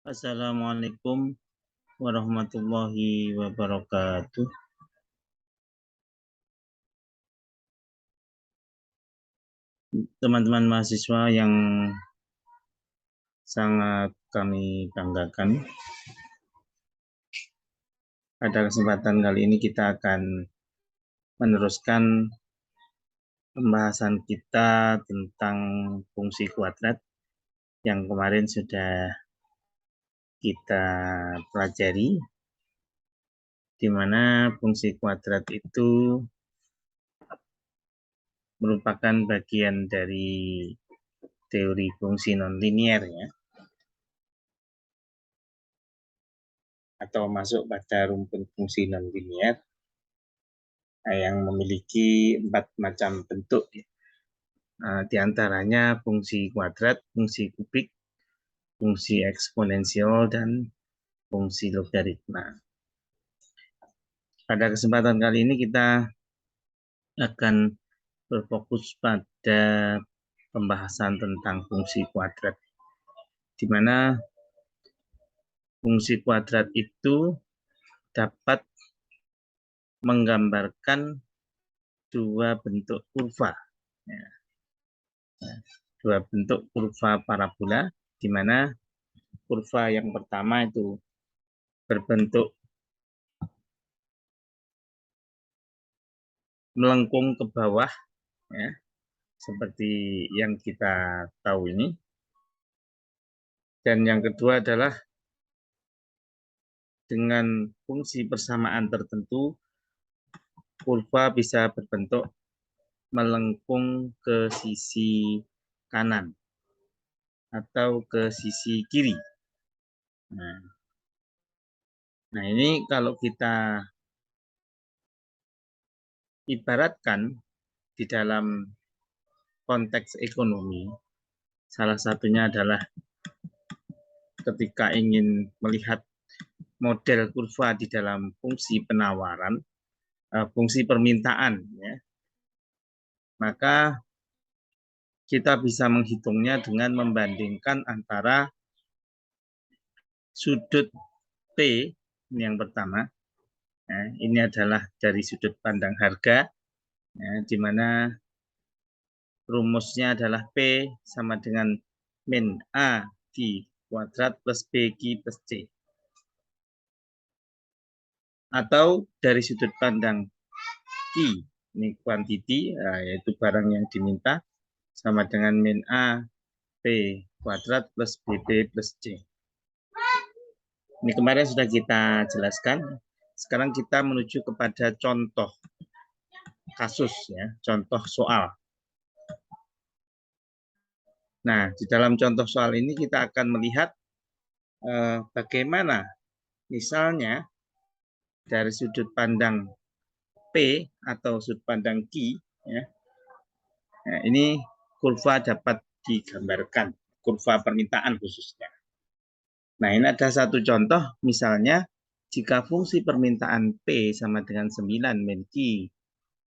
Assalamualaikum warahmatullahi wabarakatuh. Teman-teman mahasiswa yang sangat kami banggakan, pada kesempatan kali ini kita akan meneruskan pembahasan kita tentang fungsi kuadrat yang kemarin sudah kita pelajari, di mana fungsi kuadrat itu merupakan bagian dari teori fungsi nonlinier, ya, atau masuk pada rumpun fungsi nonlinier yang memiliki 4 macam bentuk. Di antaranya fungsi kuadrat, fungsi kubik, fungsi eksponensial, dan fungsi logaritma. Pada kesempatan kali ini kita akan berfokus pada pembahasan tentang fungsi kuadrat, di mana fungsi kuadrat itu dapat menggambarkan dua bentuk kurva, dua bentuk kurva parabola, di mana kurva yang pertama itu berbentuk melengkung ke bawah, ya, seperti yang kita tahu ini. Dan yang kedua adalah dengan fungsi persamaan tertentu, kurva bisa berbentuk melengkung ke sisi kanan atau ke sisi kiri. Nah, ini kalau kita ibaratkan di dalam konteks ekonomi, salah satunya adalah ketika ingin melihat model kurva di dalam fungsi penawaran, fungsi permintaan, ya, maka kita bisa menghitungnya dengan membandingkan antara sudut P, ini yang pertama, ya, ini adalah dari sudut pandang harga, ya, di mana rumusnya adalah P sama dengan min A di kuadrat plus BQ plus C. Atau dari sudut pandang Q, ini quantity, yaitu barang yang diminta, sama dengan min A P kuadrat plus BB plus C. Ini kemarin sudah kita jelaskan. Sekarang kita menuju kepada contoh kasus, ya, contoh soal. Nah, di dalam contoh soal ini kita akan melihat bagaimana misalnya dari sudut pandang P atau sudut pandang Q, ya, nah, ini kurva dapat digambarkan, kurva permintaan khususnya. Nah, ini ada satu contoh, misalnya jika fungsi permintaan P sama dengan 9 min Q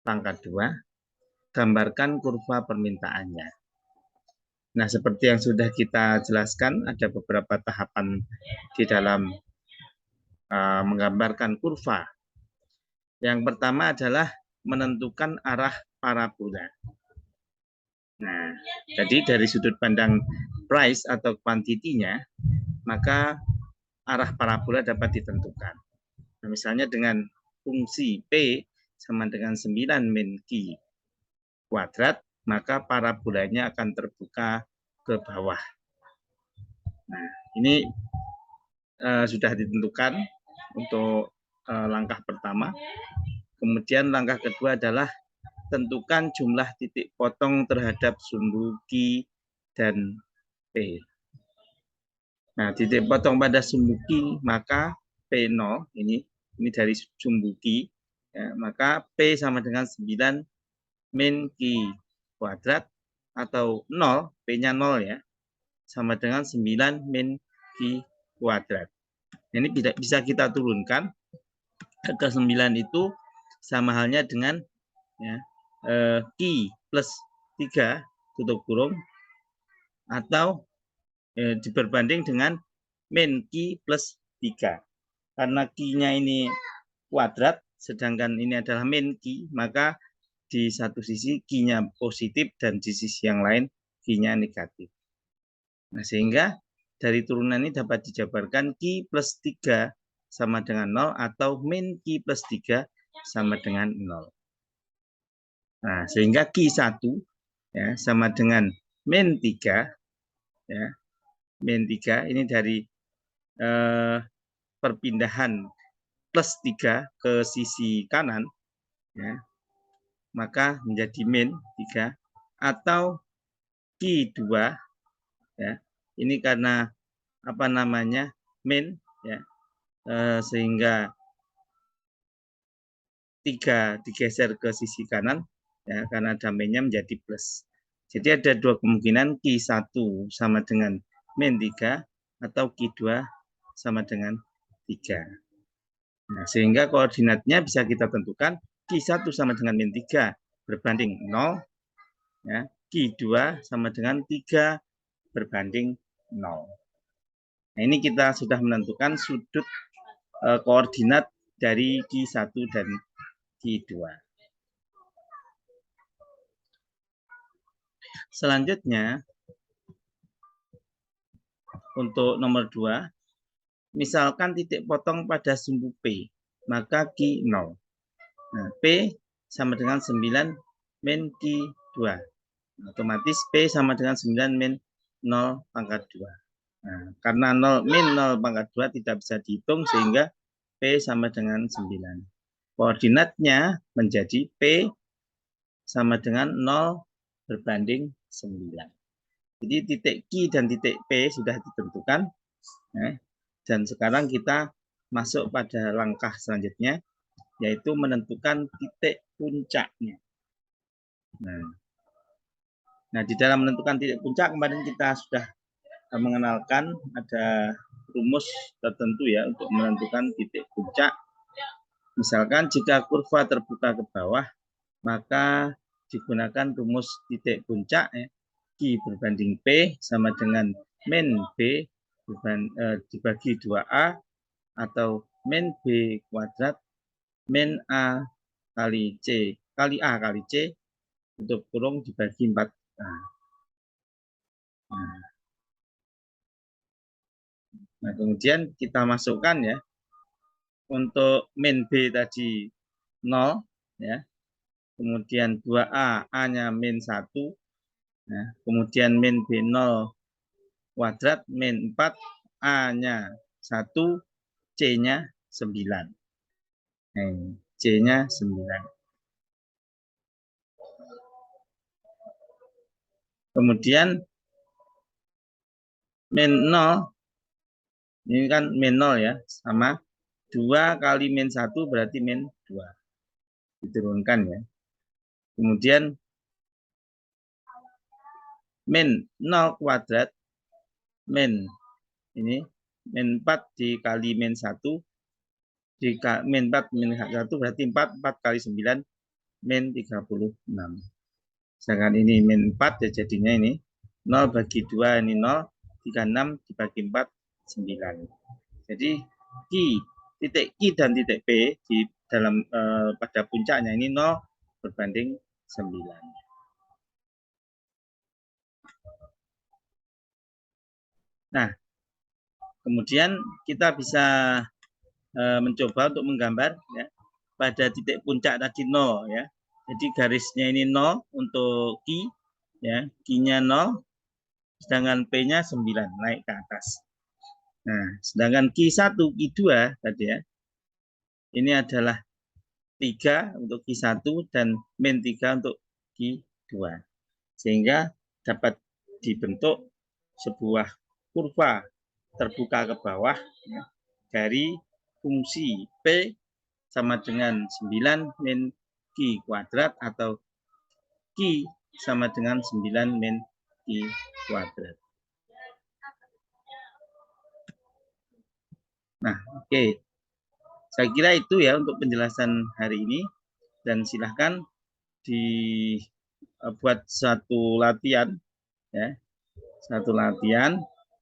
pangkat 2, gambarkan kurva permintaannya. Nah, seperti yang sudah kita jelaskan, ada beberapa tahapan di dalam menggambarkan kurva. Yang pertama adalah menentukan arah parabola. Nah, jadi dari sudut pandang price atau kuantitinya, maka arah parabola dapat ditentukan. Nah, misalnya dengan fungsi P sama dengan 9 min Q kuadrat, maka parabolanya akan terbuka ke bawah. Nah, ini sudah ditentukan untuk langkah pertama. Kemudian langkah kedua adalah tentukan jumlah titik potong terhadap sumbu Q dan P. Nah, titik potong pada sumbu Q, maka P0, ini dari sumbu Q, ya, maka P sama dengan 9 min Q kuadrat, atau 0, P-nya 0, ya, sama dengan 9 min Q kuadrat. Ini bisa kita turunkan. Angka 9 itu sama halnya dengan, ya, Q plus 3 tutup kurung, atau diperbanding dengan min Q plus 3. Karena Q-nya ini kuadrat, sedangkan ini adalah min Q, maka di satu sisi Q-nya positif dan di sisi yang lain Q-nya negatif. Nah, sehingga dari turunan ini dapat dijabarkan Q plus 3 sama dengan 0 atau min Q plus 3 sama dengan 0. Nah, sehingga Q1 ya, sama dengan min 3 ya. Min 3 ini dari perpindahan plus 3 ke sisi kanan ya. Maka menjadi min 3 atau Q2 ya. Ini karena apa namanya? Min ya. Sehingga 3 digeser ke sisi kanan ya, karena damainya menjadi plus. Jadi ada dua kemungkinan, Q1 sama dengan min 3 atau Q2 sama dengan 3. Nah, sehingga koordinatnya bisa kita tentukan Q1 sama dengan min 3 berbanding 0 ya, Q2 sama dengan 3 berbanding 0. Nah, ini kita sudah menentukan sudut koordinat dari Q1 dan Q2. Selanjutnya, untuk nomor 2, misalkan titik potong pada sumbu P, maka Q 0. Nah, P sama dengan 9 min Q2. Otomatis P sama dengan 9 min 0 pangkat 2. Nah, karena 0 min 0 pangkat 2 tidak bisa dihitung, sehingga P sama dengan 9. Koordinatnya menjadi P sama dengan 0 berbanding 9. Jadi titik Q dan titik P sudah ditentukan. Dan sekarang kita masuk pada langkah selanjutnya, yaitu menentukan titik puncaknya. Nah, di dalam menentukan titik puncak kemarin kita sudah mengenalkan ada rumus tertentu ya untuk menentukan titik puncak. Misalkan jika kurva terbuka ke bawah, maka digunakan rumus titik puncak ya, Q berbanding P sama dengan min B dibagi 2A atau min B kuadrat min A kali C kali A kali C tutup kurung dibagi 4A. Nah, kemudian kita masukkan ya, untuk min B tadi 0 ya. Kemudian 2A, A-nya min 1. Nah, kemudian min B0 kuadrat min 4, A-nya 1, C-nya 9. C-nya 9. Kemudian min 0, ini kan min 0 ya, sama 2 kali min 1 berarti min 2. Diturunkan ya. Kemudian min 0 kuadrat min ini min 4 dikali min 1 min 4 min 1 berarti 4 kali 9 min 36. Sedangkan ini min 4 ya, jadinya ini 0 bagi 2 ini 0, 36 dibagi 4 9. Jadi titik Q dan titik P di dalam pada puncaknya ini 0 berbanding 9. Nah, kemudian kita bisa mencoba untuk menggambar ya, pada titik puncak tadi 0 ya. Jadi garisnya ini 0 untuk Q ya, Q-nya 0, sedangkan P-nya 9 naik ke atas. Nah, sedangkan Q1, Q2 tadi ya, ini adalah 3 untuk Q1 dan min 3 untuk Q2. Sehingga dapat dibentuk sebuah kurva terbuka ke bawah ya, dari fungsi P sama dengan 9 min Q kuadrat atau Q sama dengan 9 min Q kuadrat. Nah, oke. Saya kira itu ya untuk penjelasan hari ini. Dan silahkan dibuat satu latihan ya. Satu latihan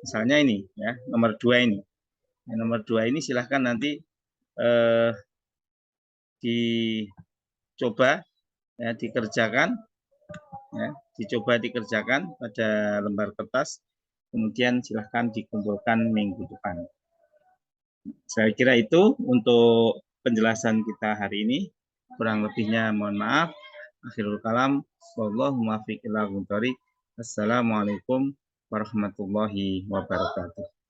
Misalnya ini ya, nomor 2 ini. Yang nomor 2 ini silahkan nanti dicoba ya, dikerjakan ya, dikerjakan pada lembar kertas, kemudian silahkan dikumpulkan minggu depan. Saya kira itu untuk penjelasan kita hari ini. Kurang lebihnya mohon maaf. Akhirul kalam. Wallahu muwaffiq ila aqwamit thoriq. Assalamualaikum warahmatullahi wabarakatuh.